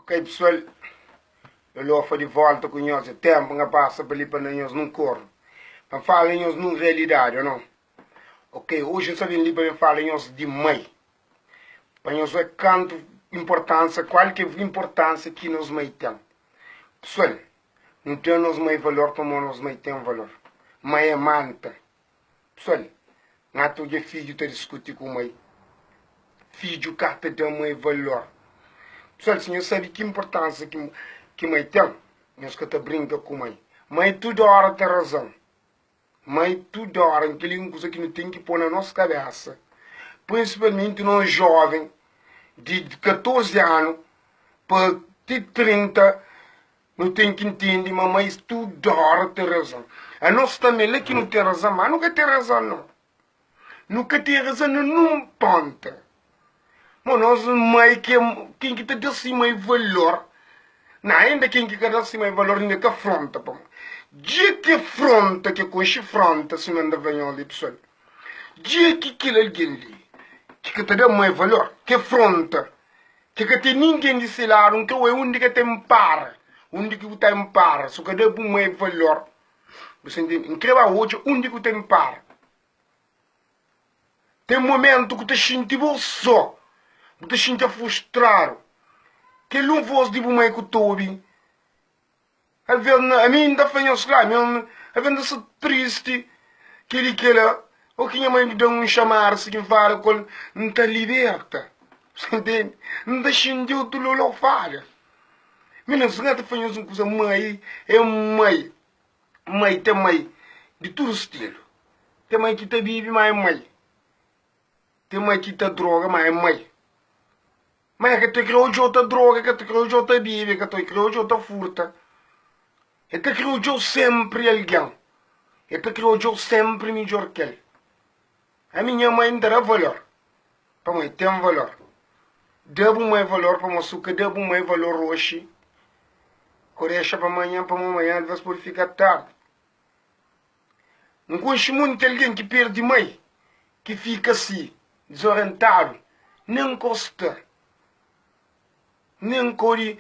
Ok, pessoal, eu fui de volta com nós, o tempo que passa para ali para nós não corre. Para falar nós não realidade, ou não? Ok, hoje eu sabia ali para falar nós de mãe. Para nós é quanto importância, qualquer importância que nós mãe tem. Pessoal, não tem nós mãe valor como nós mãe tem valor. Mãe é manta. Pessoal, não é filho que discute com mãe. Filho que tem mãe valor. Pessoal, se eu sabe que importância que mãe tem, nós que brinca com mãe. Mãe toda hora tem razão. Mãe toda hora, aquele coisa que não tem que pôr na nossa cabeça. Principalmente nós jovens, de 14 anos, para 30, não tem que entender, mas mãe toda hora tem razão. A nossa também, que não tem razão, mas nunca tem razão, não. Nunca tem razão num ponto. Mas nós, mãe, quem que te assim mais valor, não, ainda quem que te assim mais valor, ainda que afronta, pô. Dia que afronta, que conche afronta, se manda venham ali, pessoal. Dia que aquilo alguém ali, que te dá mais valor, que afronta, que te ninguém disse lá, não que é onde que tem para, onde que tem para, só que dá mais valor. Você entende? Incrível hoje, onde que tem para. Tem momento que te sente só. Te sinta frustrado. Que não fosse de mãe que tobi. A mim ainda foi os lá, a ver se triste que ele queira. O que a mãe me dá chamar-se que fala com não está liberta. Você entende? Não está sentindo tudo o que fala. Mas não está fazendo uma coisa mãe, é mãe. Mãe tem mãe de todo estilo. Tem mãe que está vive, mas é mãe. Tem mãe que está droga, mas é mãe. Mas que te criou de outra droga, que te criou de outra bíblia, que te criou de outra furta. E te criou de sempre alguém. E te criou de sempre melhor que ele. A minha mãe não dá valor. Para mim tem valor. Devo mais valor para você, que devo mais valor hoje. Coreia para amanhã, às vezes pode ficar tarde. Não conheço muito alguém que perde mãe, que fica assim, desorientado. Nem gosta. Nem corre.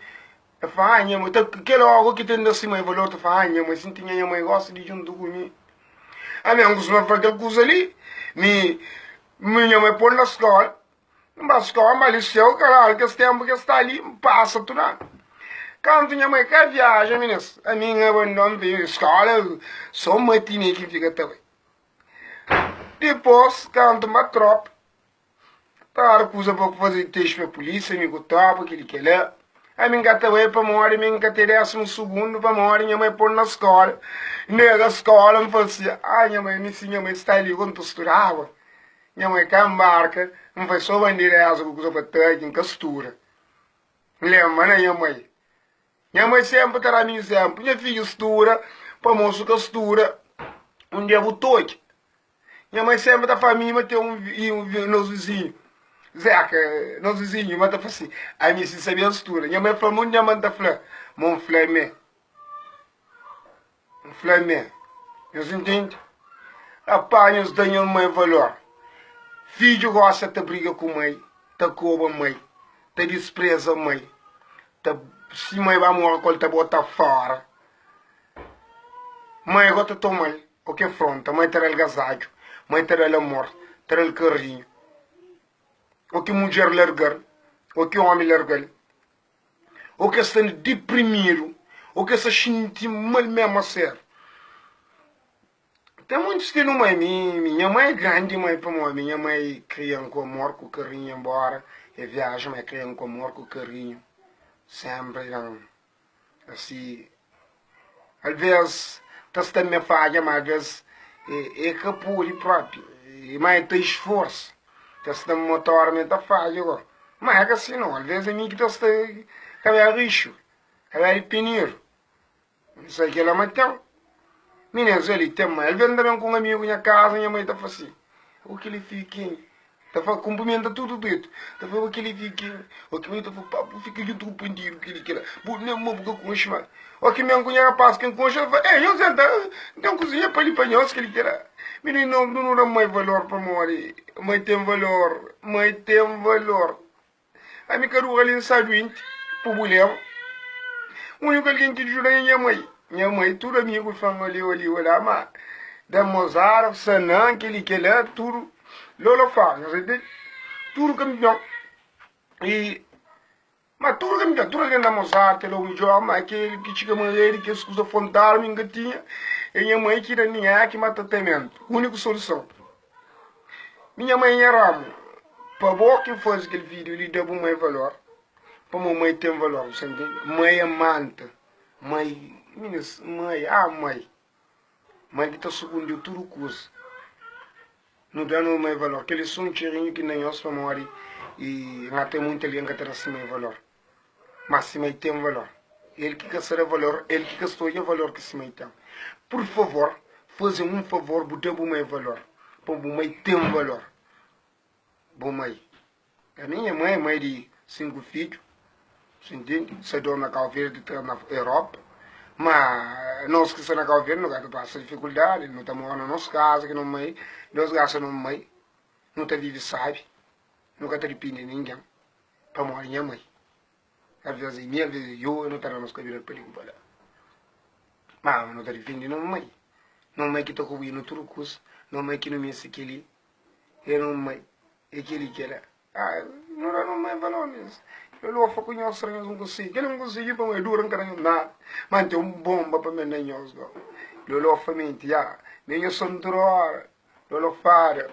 Fahanha, mas aquele algo que tem assim mais valor, fahanha, mas não tinha mãe gosta de junto comigo. A minha costuma fazer aquela coisa ali, minha mãe põe na escola, mas escola, mas liceu, claro, que esse tempo que está ali, passa tudo. Quando minha mãe quer viajar, meninas, a minha mãe não veio escola, só uma tinha que fica também. Depois, quando uma tropa, para coisa para fazer teste para a polícia, me gostava, aquele que ele é. Aí me engatei para morrer, me engatei 12º para morrer, minha mãe pôr na escola. Nega escola, me falou assim, minha mãe está ali quando costurava. Minha mãe cá embarca, não foi só bandeira essa com coisa para ter, em costura. Lembra, né, minha mãe? Minha mãe sempre terá minha sempre. Minha filha costura, para moço costura, um dia botou aqui. Minha mãe sempre da família tem nos vizinhos. Zeca, nós vizinhos, mas tá assim. Aí me sabia a costura. Minha mãe falou, minha mãe tá falando, mon flame. Um flame. Vocês entendem? Rapaz, nós temos mais valor. Filho gosta de briga com mãe, tá cobra mãe, tá despreza mãe, tá, se mãe vai morrer, quando tá bota fora. Mãe gosta de mãe, o que afronta, mãe terá o gasalho, mãe terá o amor, terá o carinho. O que mulher largar, o que homem largar, o que está deprimido, o que se sente mal mesmo a ser. Tem muitos que não é minha mãe é grande, mãe para mim, minha mãe cria com amor, com carinho, embora e viaja, mas cria com amor, com carinho, sempre assim. Às vezes, está me falha, mas às vezes é capô ele próprio, e mais tem esforço. Está me motor, me está falha agora. Mas é assim não, às vezes é mim que está cabelo richo, cabelo pineiro, não sei o que ela mantém. Meninas, ele tem mãe. Ele vem também com um amigo na casa, minha mãe está assim. O que ele fica? Está falando, cumprimenta tudo dentro. Está falando, o que ele fica? O que ele está falando, papo, fica junto com o pendido, o que ele quer. Não, não, porque com chama. O que minha cunha rapaz, quem concha, ele fala, eu sei, não cozinha para ele panhos que ele quer. Menino, não dá mais valor para morrer. Mãe tem valor. Mãe tem valor. A minha caruga ali no sanduíche. problema. O único que ajuda é minha mãe, tudo amigo, família, olha, mas da Mozart, Sanan, que lá, tudo, Lola faz, tudo que me dá. E, mas tudo que me dá, tudo que da Mozart, ela me joga, mas que chica mulher, que escusa fontar, me engatinha, e minha mãe que era ninguém, que mata temento, única solução. Minha mãe é ramo, para boa que faz aquele vídeo, ele deu mais valor, para a mãe tem valor, você entende? Mãe é manta, mãe, mãe que está segundo tudo curso. Não dá no mais valor. Aquele som cheirinho que nem nós família e não tem muito ali que terá mais valor. Mas se me tem valor. Ele que será valor, ele que estou o valor que se me tem. Por favor, fazer um favor, botar o meu valor. Para o meu tem valor. Bom mãe. A minha mãe é mãe de 5 filhos. Se entende? Se deu na Calverde na Europa. Mas nós que estamos na governo, não passa dificuldade, não estamos na nossa casa, que não mãe, nós gastamos no mãe, não te vive, sabe, nunca te depende de ninguém, para morar minha mãe. Às vezes eu não estou na nossa cabelo para falar. Mas não te depende de mãe. Não mãe que está cobrindo tudo curso, não mãe que não me disse que ele é não mãe, é que ele quer. Não era não mãe valor nisso. Eu não vou fazer os sonhos não consigo. Eu não consigo para me durar não nada. Mas tem bomba para me nem os. Eu não vou fazer mentira. Nem eu sou um droga. Eu não faço.